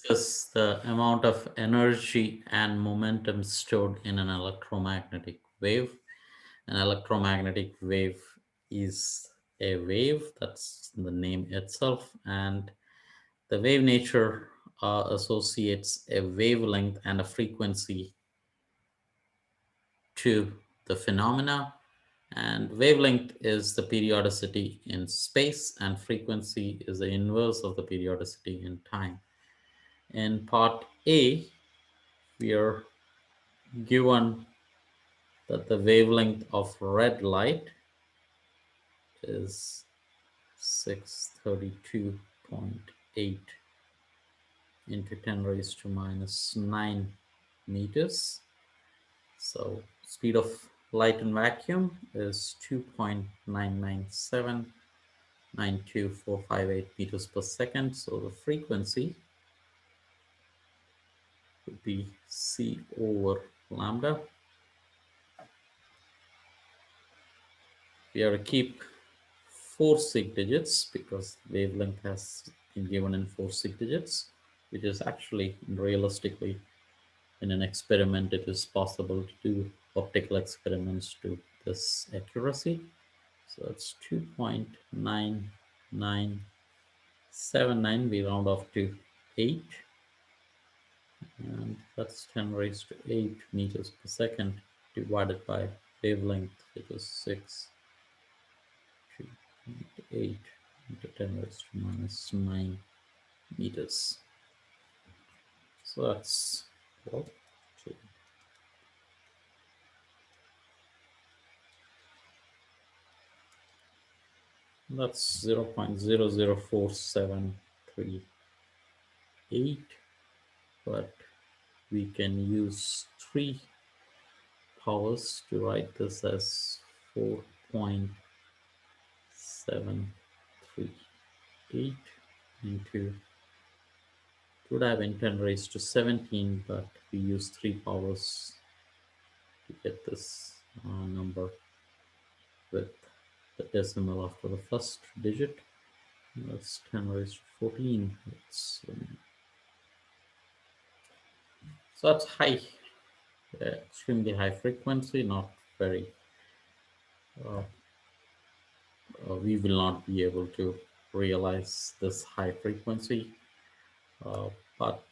discuss the amount of energy and momentum stored in an electromagnetic wave. An electromagnetic wave is a wave, that's the name itself, and the wave nature associates a wavelength and a frequency to the phenomena. And wavelength is the periodicity in space, and frequency is the inverse of the periodicity in time. In part A, we are given that the wavelength of red light is 632.8 into 10 raised to minus 9 meters. So speed of light in vacuum is 2.99792458 meters per second. So the frequency would be c over lambda. We have to keep 4 sig digits because wavelength has been given in 4 sig digits, which is actually realistically in an experiment it is possible to do optical experiments to this accuracy. So it's 2.9979, we round off to 8, and that's 10 raised to 8 meters per second divided by wavelength, which is 6, 2.8 into 10 raised to minus 9 meters. So that's, well, two. That's 0.00473 but we can use 3 powers to write this as 4.738 into, it would have been 10 raised to 17, but we use 3 powers to get this number with the decimal after the first digit. That's 10 raised to 14. So that's high, extremely high frequency, not very, we will not be able to realize this high frequency, but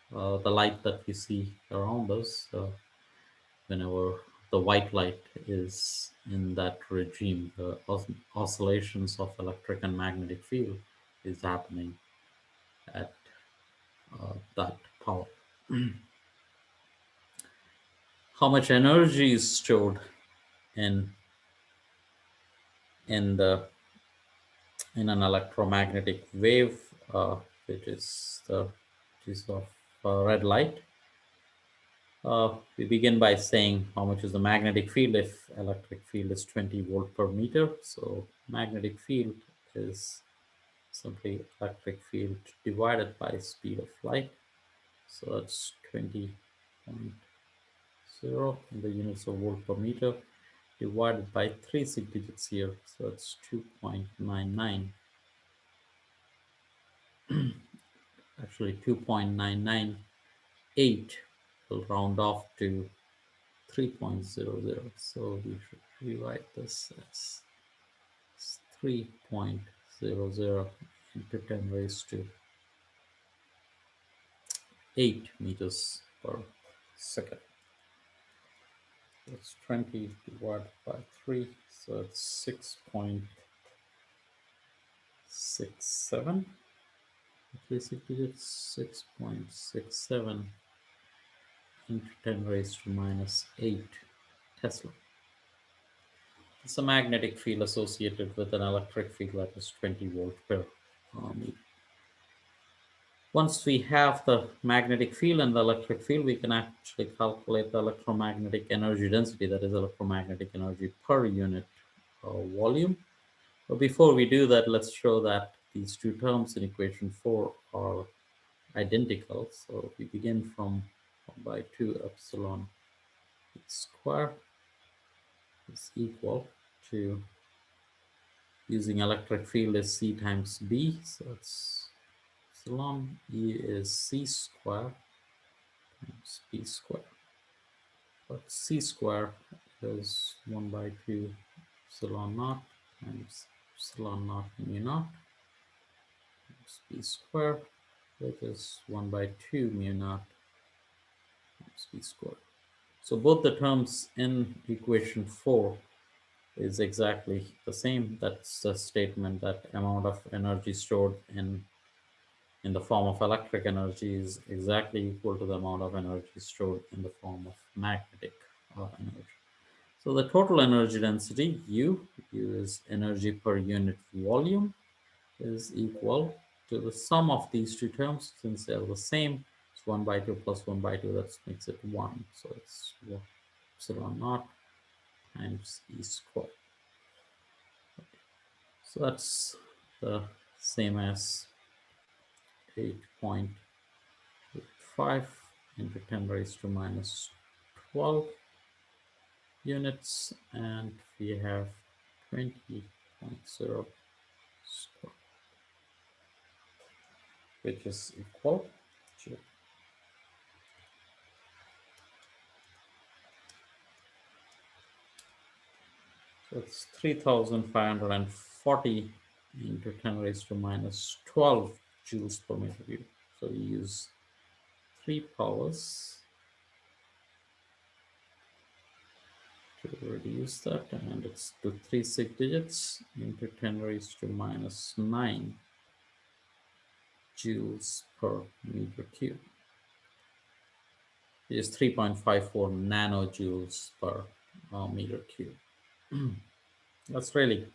the light that we see around us, whenever the white light is in that regime, the oscillations of electric and magnetic field is happening at that power. How much energy is stored in in the in an electromagnetic wave, which is of red light? We begin by saying how much is the magnetic field if electric field is 20 volt per meter. So magnetic field is simply electric field divided by speed of light. So that's 20.0 in the units of volt per meter divided by 3 sig digits here. So it's 2.99. Actually 2.998 will round off to 3.00. So we should rewrite this as 3.00 into 10 raised to 8 meters per second. That's 20 divided by 3, so it's 6.67. Basically, it's 6.67 into 10 raised to minus 8 Tesla. It's a magnetic field associated with an electric field that is 20 volt per meter. Once we have the magnetic field and the electric field, we can actually calculate the electromagnetic energy density, that is electromagnetic energy per unit volume. But before we do that, let's show that these two terms in equation 4 are identical. So we begin from 1 by 2 epsilon square is equal to, using electric field is C times B, so it's epsilon. E is c square times p square. But c square is 1 by 2 epsilon naught times epsilon naught mu naught times p square, which is 1 by 2 mu naught times p square. So both the terms in equation 4 is exactly the same. That's the statement that amount of energy stored in the form of electric energy is exactly equal to the amount of energy stored in the form of magnetic energy. So the total energy density, U is energy per unit volume, is equal to the sum of these two terms. Since they're the same, it's 1 by 2 plus 1 by 2, that makes it 1. So it's epsilon naught times E squared. So that's the same as 8.85 into 10 raised to minus 12 units, and we have 20.0 square, which is equal to, so it's 3540 into 10 raised to minus 12 joules per meter cube. So we use 3 powers to reduce that, and it's to 3 6 digits into 10 raised to minus 9 joules per meter cube. It is 3.54 nanojoules per meter cube. That's really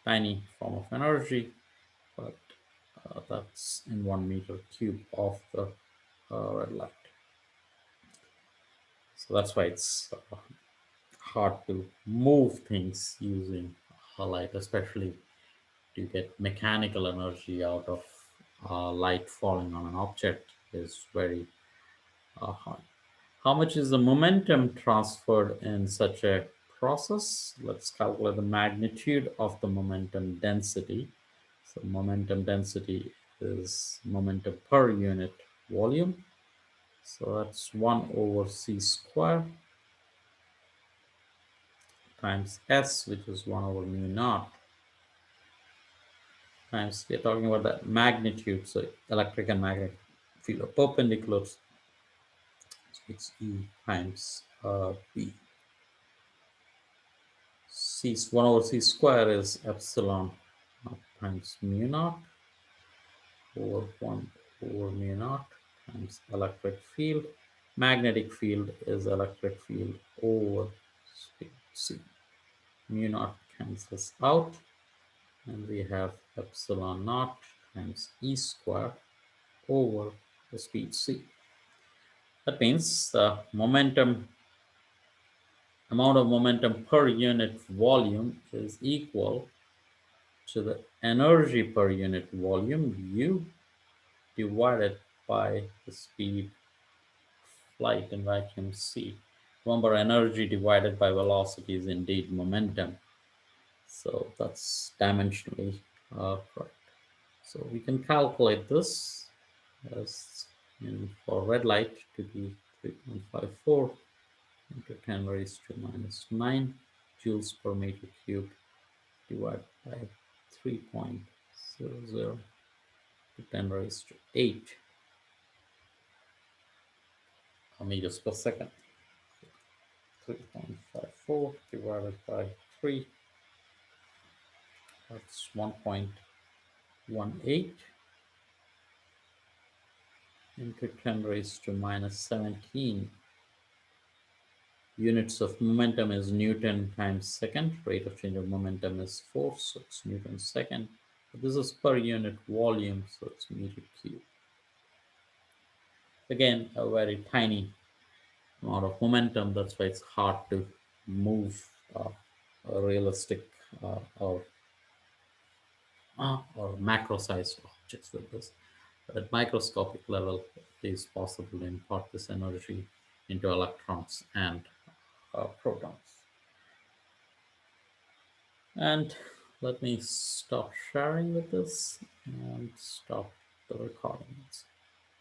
tiny form of energy, but that's in 1 meter cube of the red light. So that's why it's hard to move things using light, especially to get mechanical energy out of light falling on an object is very hard. How much is the momentum transferred in such a process? Let's calculate the magnitude of the momentum density. So momentum density is momentum per unit volume. So that's 1 over c square times s, which is 1 over mu naught, times, we're talking about the magnitude, so electric and magnetic field are perpendicular, so it's E times B. C 1 over c square is epsilon naught times mu naught over 1 over mu naught times electric field. Magnetic field is electric field over speed c. Mu naught cancels out, and we have epsilon naught times E square over the speed c. That means the amount of momentum per unit volume is equal to the energy per unit volume, U, divided by the speed of light in vacuum c. Remember, energy divided by velocity is indeed momentum. So that's dimensionally correct. So we can calculate this as for red light to be 3.54 into 10 raised to minus 9 joules per meter cube divided by 3.00 to 10 raised to 8 meters per second. 3.54 divided by 3, that's 1.18 into 10 raised to minus 17. Units of momentum is Newton times second. Rate of change of momentum is force, so it's Newton second. But this is per unit volume, so it's meter cube. Again, a very tiny amount of momentum. That's why it's hard to move a realistic or macro-sized objects with this. But at microscopic level, it is possible to impart this energy into electrons and protons. And let me stop sharing with this and stop the recordings.